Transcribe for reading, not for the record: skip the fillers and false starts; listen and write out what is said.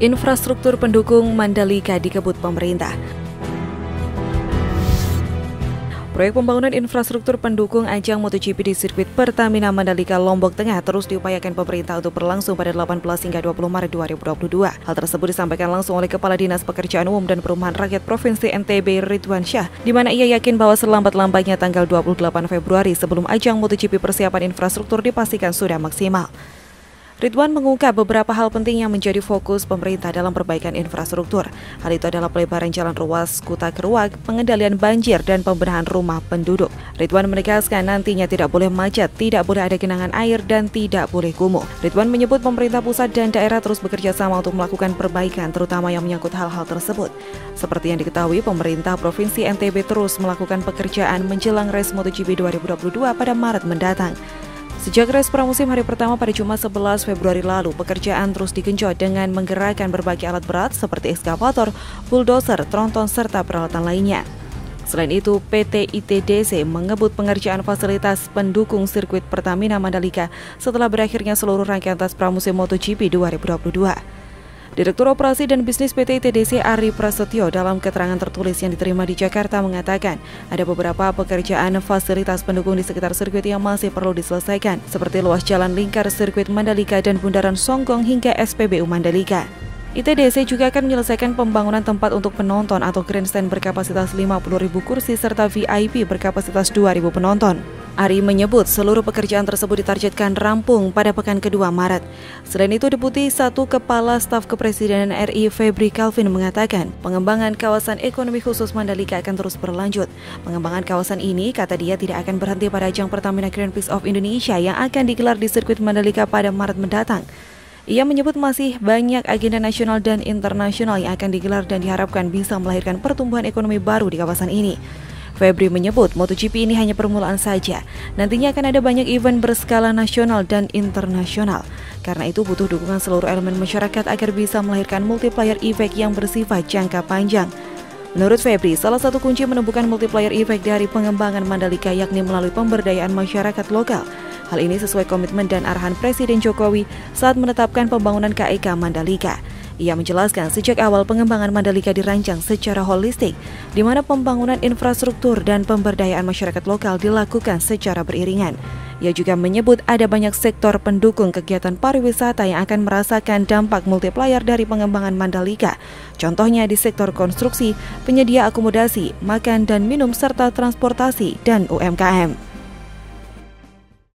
Infrastruktur pendukung Mandalika dikebut pemerintah. Proyek pembangunan infrastruktur pendukung ajang MotoGP di sirkuit Pertamina Mandalika, Lombok Tengah terus diupayakan pemerintah untuk berlangsung pada 18 hingga 20 Maret 2022. Hal tersebut disampaikan langsung oleh Kepala Dinas Pekerjaan Umum dan Perumahan Rakyat Provinsi NTB Ridwan Syah, di mana ia yakin bahwa selambat-lambatnya tanggal 28 Februari sebelum ajang MotoGP persiapan infrastruktur dipastikan sudah maksimal. Ridwan mengungkap beberapa hal penting yang menjadi fokus pemerintah dalam perbaikan infrastruktur. Hal itu adalah pelebaran jalan ruas Kuta Keruak, pengendalian banjir, dan pembenahan rumah penduduk. Ridwan menegaskan nantinya tidak boleh macet, tidak boleh ada genangan air, dan tidak boleh kumuh. Ridwan menyebut pemerintah pusat dan daerah terus bekerja sama untuk melakukan perbaikan, terutama yang menyangkut hal-hal tersebut. Seperti yang diketahui, pemerintah Provinsi NTB terus melakukan pekerjaan menjelang race MotoGP 2022 pada Maret mendatang. Sejak race pramusim hari pertama pada Jumat 11 Februari lalu, pekerjaan terus digenjot dengan menggerakkan berbagai alat berat seperti ekskavator, bulldozer, tronton, serta peralatan lainnya. Selain itu, PT ITDC mengebut pengerjaan fasilitas pendukung sirkuit Pertamina Mandalika setelah berakhirnya seluruh rangkaian tes pramusim MotoGP 2022. Direktur Operasi dan Bisnis PT ITDC Ari Prasetyo dalam keterangan tertulis yang diterima di Jakarta mengatakan ada beberapa pekerjaan fasilitas pendukung di sekitar sirkuit yang masih perlu diselesaikan, seperti luas jalan lingkar sirkuit Mandalika dan bundaran Songgong hingga SPBU Mandalika. ITDC juga akan menyelesaikan pembangunan tempat untuk penonton atau grandstand berkapasitas 50.000 kursi serta VIP berkapasitas 2.000 penonton. Ari menyebut seluruh pekerjaan tersebut ditargetkan rampung pada pekan kedua Maret. Selain itu, Deputi 1 Kepala Staf Kepresidenan RI Febri Calvin mengatakan pengembangan kawasan ekonomi khusus Mandalika akan terus berlanjut. Pengembangan kawasan ini, kata dia, tidak akan berhenti pada ajang Pertamina Grand Prix of Indonesia yang akan digelar di sirkuit Mandalika pada Maret mendatang. Ia menyebut masih banyak agenda nasional dan internasional yang akan digelar dan diharapkan bisa melahirkan pertumbuhan ekonomi baru di kawasan ini. Febri menyebut MotoGP ini hanya permulaan saja. Nantinya akan ada banyak event berskala nasional dan internasional. Karena itu butuh dukungan seluruh elemen masyarakat agar bisa melahirkan multiplier effect yang bersifat jangka panjang. Menurut Febri, salah satu kunci menumbuhkan multiplier effect dari pengembangan Mandalika yakni melalui pemberdayaan masyarakat lokal. Hal ini sesuai komitmen dan arahan Presiden Jokowi saat menetapkan pembangunan KEK Mandalika. Ia menjelaskan sejak awal pengembangan Mandalika dirancang secara holistik, di mana pembangunan infrastruktur dan pemberdayaan masyarakat lokal dilakukan secara beriringan. Ia juga menyebut ada banyak sektor pendukung kegiatan pariwisata yang akan merasakan dampak multiplier dari pengembangan Mandalika. Contohnya di sektor konstruksi, penyedia akomodasi, makan dan minum, serta transportasi dan UMKM.